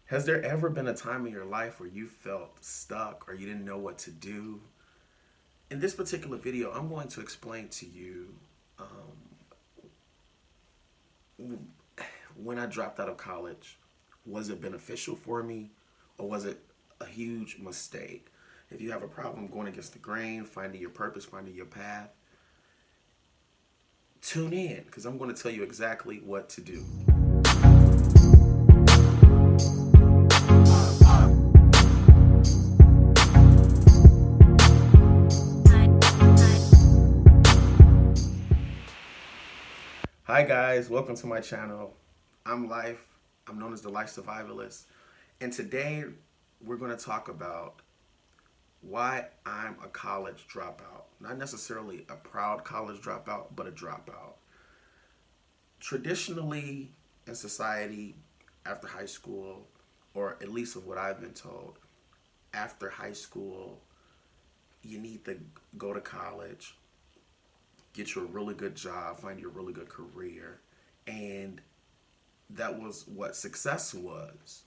Has there ever been a time in your life where you felt stuck or you didn't know what to do? In this particular video, I'm going to explain to you when I dropped out of college. Was it beneficial for me or was it a huge mistake? If you have a problem going against the grain, finding your purpose, finding your path, tune in because I'm going to tell you exactly what to do. Hi guys, welcome to my channel. I'm Life. I'm known as the Life Survivalist. And today we're going to talk about why I'm a college dropout. Not necessarily a proud college dropout, but a dropout. Traditionally in society, after high school, or at least of what I've been told, after high school, you need to go to college, get you a really good job, find you a really good career, and that was what success was,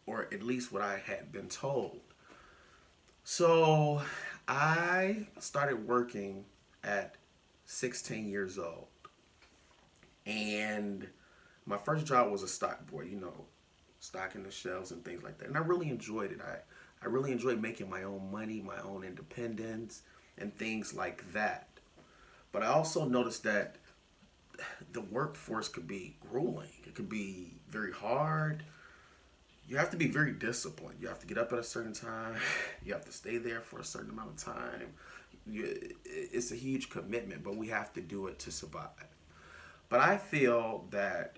or at least what I had been told. So I started working at 16 years old, and my first job was a stock boy, stocking the shelves and things like that. And I really enjoyed it. I really enjoyed making my own money, my own independence, and things like that. But I also noticed that the workforce could be grueling. It could be very hard. You have to be very disciplined. You have to get up at a certain time. You have to stay there for a certain amount of time. It's a huge commitment, but we have to do it to survive. But I feel that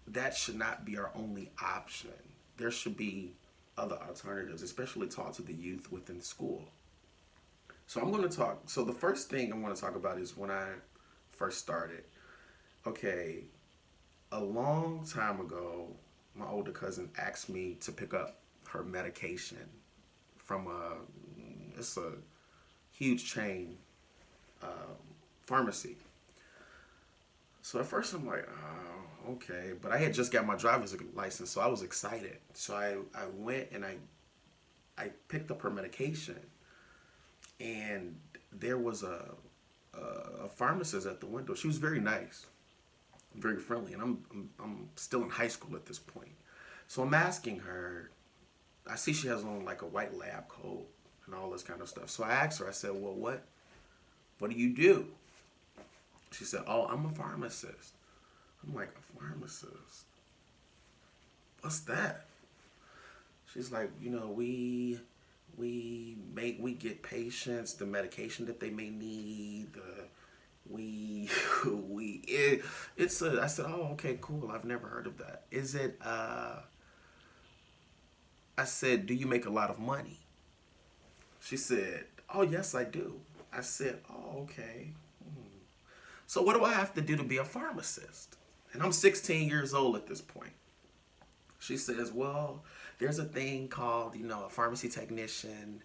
that should not be our only option. There should be other alternatives, especially taught to the youth within school. So I'm going to talk. So the first thing I want to talk about is when I first started. Okay, a long time ago, my older cousin asked me to pick up her medication from it's a huge chain pharmacy. So at first I'm like, oh, okay. But I had just got my driver's license, so I was excited. So I went and I picked up her medication. And there was a pharmacist at the window. She was very nice, very friendly. And I'm still in high school at this point. So I'm asking her, I see she has on like a white lab coat and all this kind of stuff. So I asked her, I said, well, what do you do? She said, oh, I'm a pharmacist. I'm like, a pharmacist? What's that? She's like, we get patients the medication that they may need. We we it's a. I said, oh, okay, cool. I've never heard of that. Is it? I said, do you make a lot of money? She said, oh, yes, I do. I said, oh, okay. So what do I have to do to be a pharmacist? And I'm 16 years old at this point. She says, well, there's a thing called, a pharmacy technician.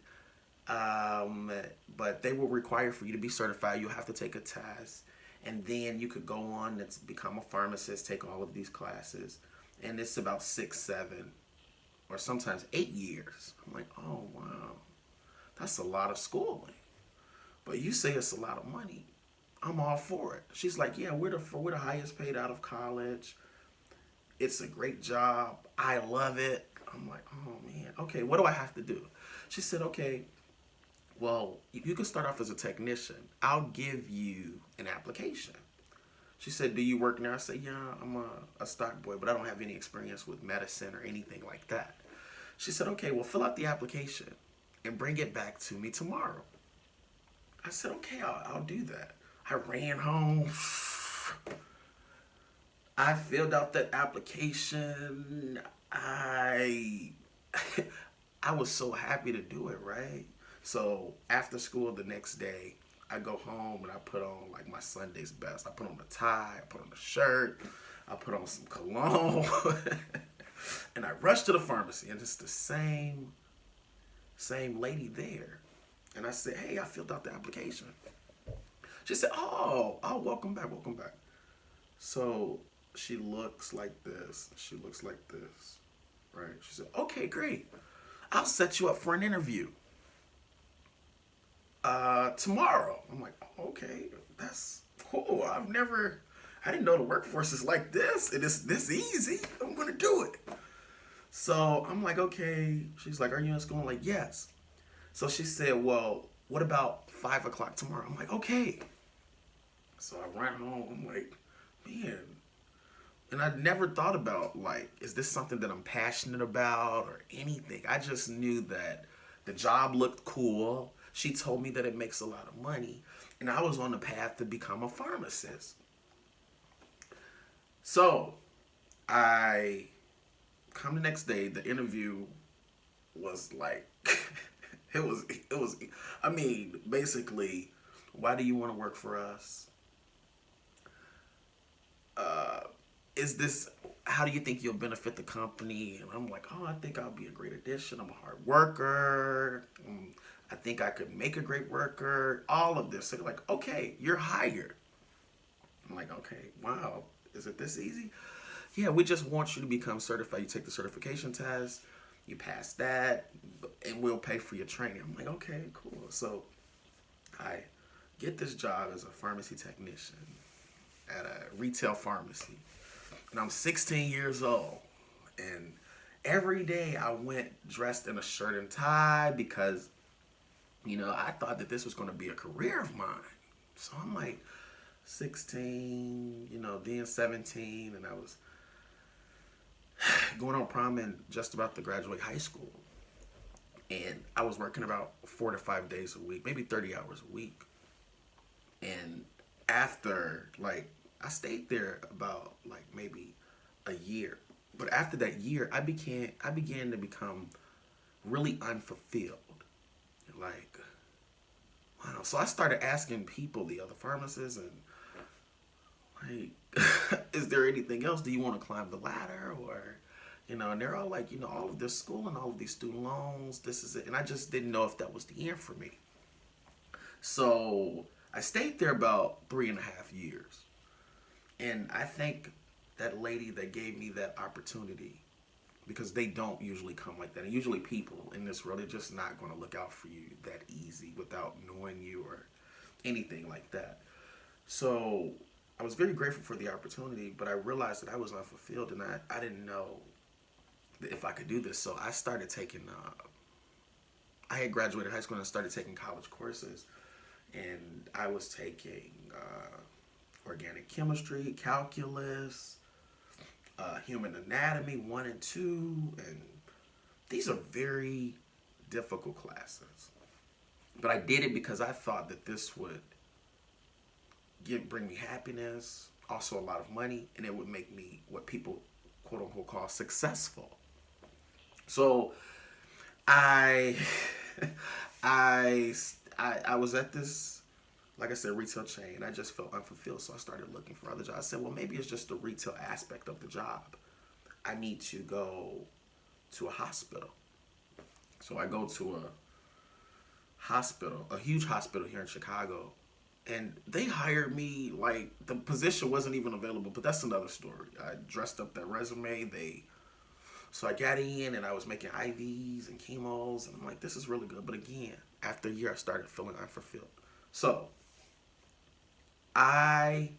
Um, but they will require for you to be certified. You'll have to take a test. And then you could go on and become a pharmacist, take all of these classes. And it's about 6, 7, or sometimes 8 years. I'm like, oh, wow. That's a lot of schooling. But you say it's a lot of money. I'm all for it. She's like, yeah, we're the highest paid out of college. It's a great job. I love it. I'm like, oh man, okay, what do I have to do? She said, okay, well, you can start off as a technician. I'll give you an application. She said, do you work now? I said, yeah, I'm a stock boy, but I don't have any experience with medicine or anything like that. She said, okay, well, fill out the application and bring it back to me tomorrow. I said, okay, I'll do that. I ran home. I filled out that application. I was so happy to do it, right? So after school the next day, I go home and I put on like my Sunday's best. I put on the tie, I put on the shirt, I put on some cologne, and I rushed to the pharmacy, and it's the same lady there. And I said, hey, I filled out the application. She said, oh, welcome back, welcome back. So she looks like this. She looks like this. Right. She said, okay, great. I'll set you up for an interview tomorrow. I'm like, okay, that's cool. I didn't know the workforce is like this. It is this easy. I'm going to do it. So I'm like, okay. She's like, are you in school? I'm like, yes. So she said, well, what about 5 o'clock tomorrow? I'm like, okay. So I ran home. I'm like, man. And I never thought about, like, is this something that I'm passionate about or anything? I just knew that the job looked cool. She told me that it makes a lot of money. And I was on the path to become a pharmacist. So I come the next day. The interview was like, I mean, basically, why do you want to work for us? Is this, how do you think you'll benefit the company? And I'm like, oh, I think I'll be a great addition. I'm a hard worker. I think I could make a great worker. All of this. So they're like, okay, you're hired. I'm like, okay, wow. Is it this easy? Yeah, we just want you to become certified. You take the certification test, you pass that, and we'll pay for your training. I'm like, okay, cool. So I get this job as a pharmacy technician at a retail pharmacy. And I'm 16 years old. And every day I went dressed in a shirt and tie because, I thought that this was going to be a career of mine. So I'm like 16, then 17, and I was going on prom and just about to graduate high school. And I was working about 4 to 5 days a week, maybe 30 hours a week. And after, I stayed there about, maybe a year. But after that year, I began to become really unfulfilled. Like, wow. So I started asking people, the other pharmacists, and is there anything else? Do you want to climb the ladder? Or, and they're all like, all of this school and all of these student loans, this is it. And I just didn't know if that was the end for me. So I stayed there about 3.5 years. And I think that lady that gave me that opportunity, because they don't usually come like that. And usually people in this world, they're just not going to look out for you that easy without knowing you or anything like that. So I was very grateful for the opportunity, but I realized that I was unfulfilled and I didn't know if I could do this. So I started taking, I had graduated high school and I started taking college courses. And I was taking organic chemistry, calculus, human anatomy 1 and 2. And these are very difficult classes. But I did it because I thought that this would bring me happiness, also a lot of money, and it would make me what people quote unquote call successful. So I was at this, like I said, retail chain. I just felt unfulfilled, so I started looking for other jobs. I said, well, maybe it's just the retail aspect of the job. I need to go to a hospital. So I go to a hospital, a huge hospital here in Chicago, and they hired me like the position wasn't even available, but that's another story. I dressed up that resume. So I got in and I was making IVs and chemos, and I'm like, this is really good. But again, after a year, I started feeling unfulfilled. So I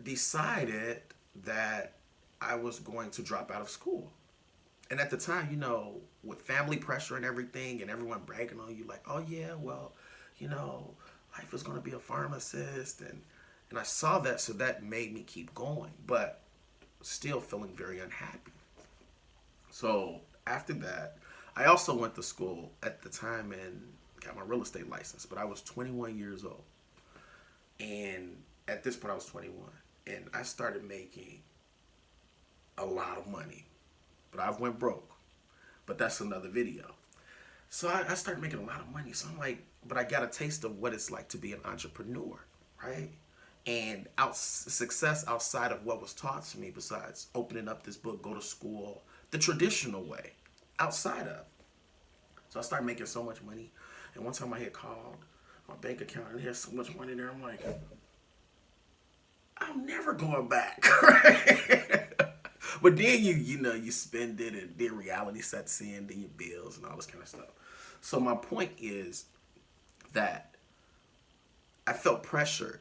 decided that I was going to drop out of school. And at the time, with family pressure and everything and everyone bragging on you like, oh yeah, well, life is going to be a pharmacist. And I saw that, so that made me keep going, but still feeling very unhappy. So after that, I also went to school at the time and got my real estate license, but I was 21 years old. And at this point I was 21 and I started making a lot of money, but I went broke, but that's another video. So I started making a lot of money. So I'm like, but I got a taste of what it's like to be an entrepreneur, right? And success outside of what was taught to me, besides opening up this book, go to school, the traditional way, outside of. So I started making so much money. And one time I had called my bank account and there's so much money there. I'm like, I'm never going back, right? But then you spend it, and then reality sets in, then your bills and all this kind of stuff. So my point is that I felt pressured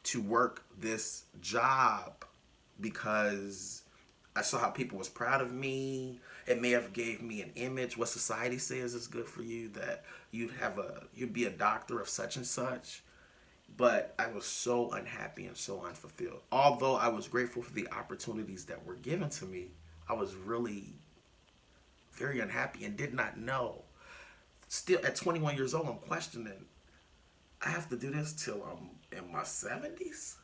to work this job because I saw how people was proud of me. It may have gave me an image. What society says is good for you, that you'd be a doctor of such and such. But I was so unhappy and so unfulfilled. Although I was grateful for the opportunities that were given to me, I was really very unhappy and did not know. Still, at 21 years old, I'm questioning, I have to do this till I'm in my 70s?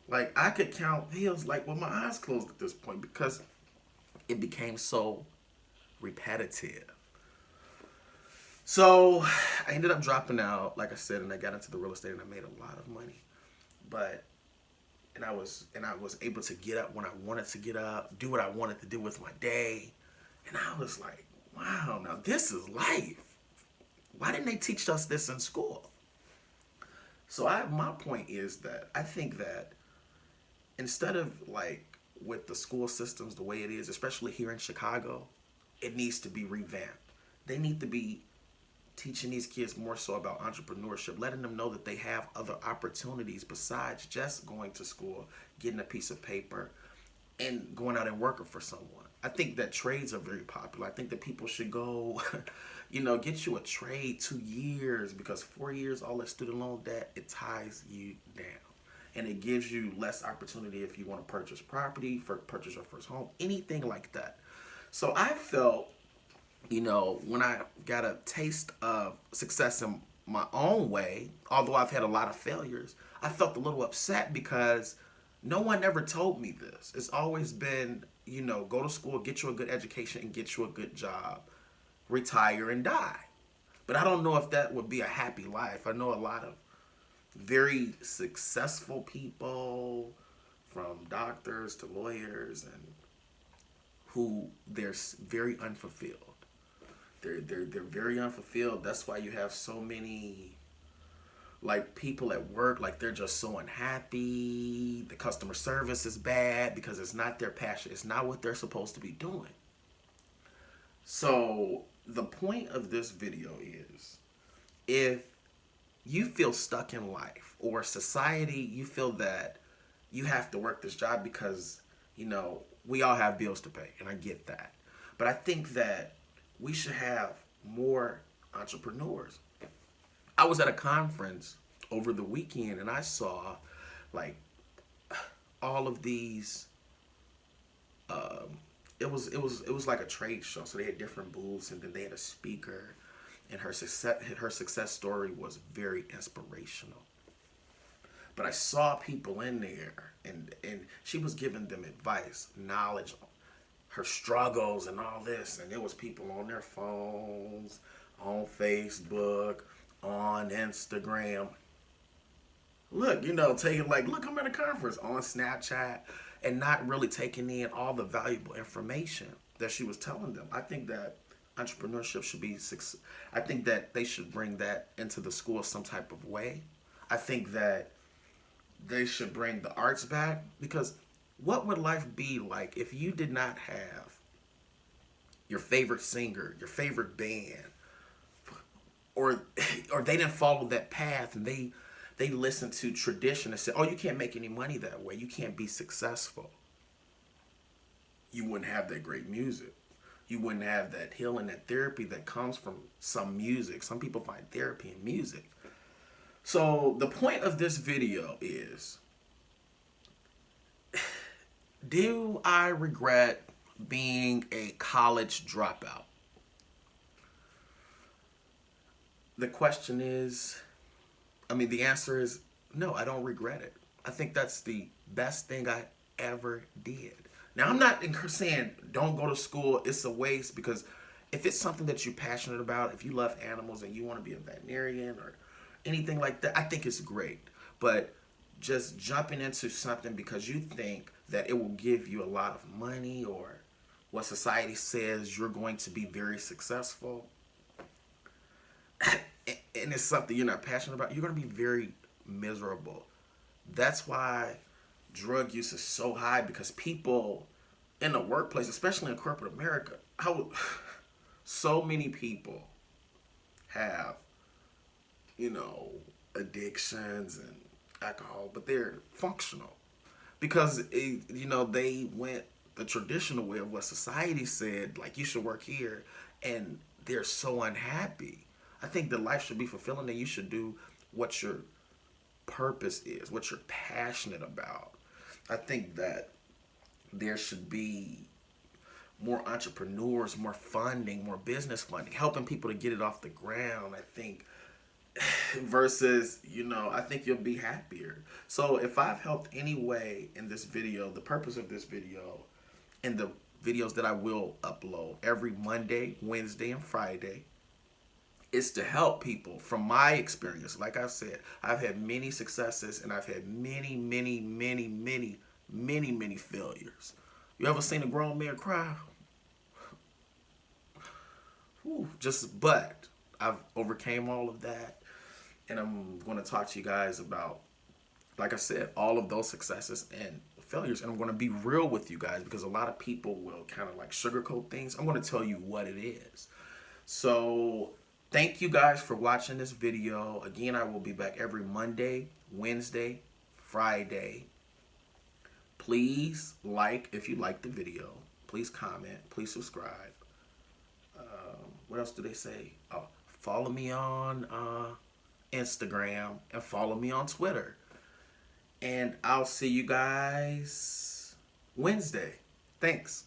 Like, I could count hills like with my eyes closed at this point because it became so repetitive. So I ended up dropping out, like I said, and I got into the real estate and I made a lot of money. But and I was able to get up when I wanted to get up, do what I wanted to do with my day. And I was like, wow, now this is life. Why didn't they teach us this in school? So my point is that I think that instead of like with the school systems the way it is, especially here in Chicago, it needs to be revamped. They need to be teaching these kids more so about entrepreneurship, letting them know that they have other opportunities besides just going to school, getting a piece of paper, and going out and working for someone. I think that trades are very popular. I think that people should go, get you a trade 2 years, because 4 years, all that student loan debt, it ties you down. And it gives you less opportunity if you want to purchase property, purchase your first home, anything like that. So I felt, when I got a taste of success in my own way, although I've had a lot of failures, I felt a little upset because no one ever told me this. It's always been, go to school, get you a good education, and get you a good job, retire and die. But I don't know if that would be a happy life. I know a lot of very successful people, from doctors to lawyers, and who they're very unfulfilled. They're very unfulfilled. That's why you have so many like people at work, like they're just so unhappy. The customer service is bad because it's not their passion. It's not what they're supposed to be doing. So the point of this video is, if you feel stuck in life or society, you feel that you have to work this job because, we all have bills to pay, and I get that. But I think that we should have more entrepreneurs. I was at a conference over the weekend and I saw like all of these it was like a trade show. So they had different booths, and then they had a speaker, and her success story was very inspirational. But I saw people in there, and she was giving them advice, knowledge, her struggles and all this, and there was people on their phones, on Facebook, on Instagram. Look, taking like, look, I'm at a conference, on Snapchat, and not really taking in all the valuable information that she was telling them. I think that entrepreneurship should be, I think that they should bring that into the school some type of way. I think that they should bring the arts back, because what would life be like if you did not have your favorite singer, your favorite band, or they didn't follow that path, and they listened to tradition and said, oh, you can't make any money that way, you can't be successful. You wouldn't have that great music. You wouldn't have that healing, that therapy that comes from some music. Some people find therapy in music. So the point of this video is, do I regret being a college dropout? The question is, the answer is no, I don't regret it. I think that's the best thing I ever did. Now, I'm not saying don't go to school, it's a waste, because if it's something that you're passionate about, if you love animals and you want to be a veterinarian or anything like that, I think it's great. But just jumping into something because you think that it will give you a lot of money, or what society says you're going to be very successful, and it's something you're not passionate about, you're going to be very miserable. That's why drug use is so high, because people in the workplace, especially in corporate America, so many people have, you know, addictions and alcohol, but they're functional because you know, they went the traditional way of what society said, like you should work here, and they're so unhappy. I think that life should be fulfilling, and you should do what your purpose is, what you're passionate about. I think that there should be more entrepreneurs, more funding, more business funding, helping people to get it off the ground. I think versus, you know, I think you'll be happier. So if I've helped any way in this video, the purpose of this video and the videos that I will upload every Monday, Wednesday, and Friday is to help people from my experience. Like I said, I've had many successes and I've had many failures. You ever seen a grown man cry? Whew, but I've overcame all of that, and I'm going to talk to you guys about, like I said, all of those successes and failures, and I'm going to be real with you guys because a lot of people will kind of like sugarcoat things. I'm going to tell you what it is. So thank you guys for watching this video. Again, I will be back every Monday, Wednesday, Friday. Please like if you like the video. Please comment. Please subscribe. What else do they say? Oh, follow me on Instagram and follow me on Twitter. And I'll see you guys Wednesday. Thanks.